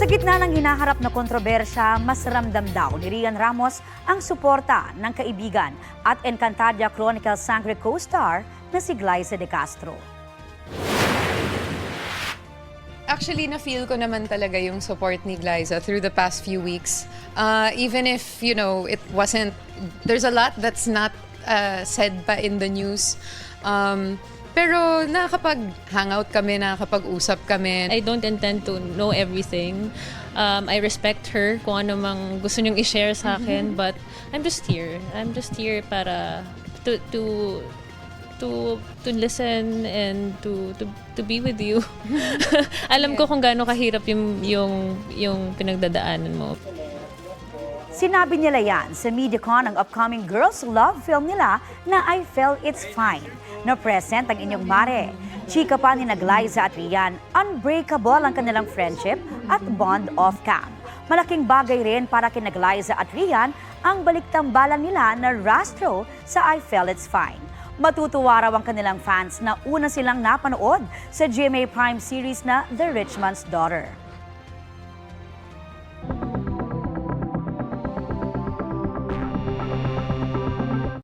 Sa gitna ng hinaharap na kontrobersya, mas ramdam daw ni Rian Ramos ang suporta ng kaibigan at Encantadia Chronicles Sangre co-star na si Glyza De Castro. Actually, na-feel ko naman talaga yung support ni Glyza through the past few weeks. Even if, it wasn't, there's a lot that's not said pa in the news. Pero nakakapag-hangout kami, nakakapag-usap kami. I don't intend to know everything. I respect her kung ano mang gusto niyong i-share sa akin, but I'm just here. I'm just here para to listen and to be with you. Alam ko kung gaano kahirap yung pinagdadaanan mo. Sinabi nila yan sa MediaCon ng upcoming Girls Love film nila na I Felt It's Fine, na present ang inyong mare. Chika pa ni Glyza at Rian, unbreakable ang kanilang friendship at bond off-cam. Malaking bagay rin para kina Glyza at Rian ang baliktambalan nila na rastro sa I Felt It's Fine. Matutuwa raw ang kanilang fans na una silang napanood sa GMA Prime series na The Rich Man's Daughter.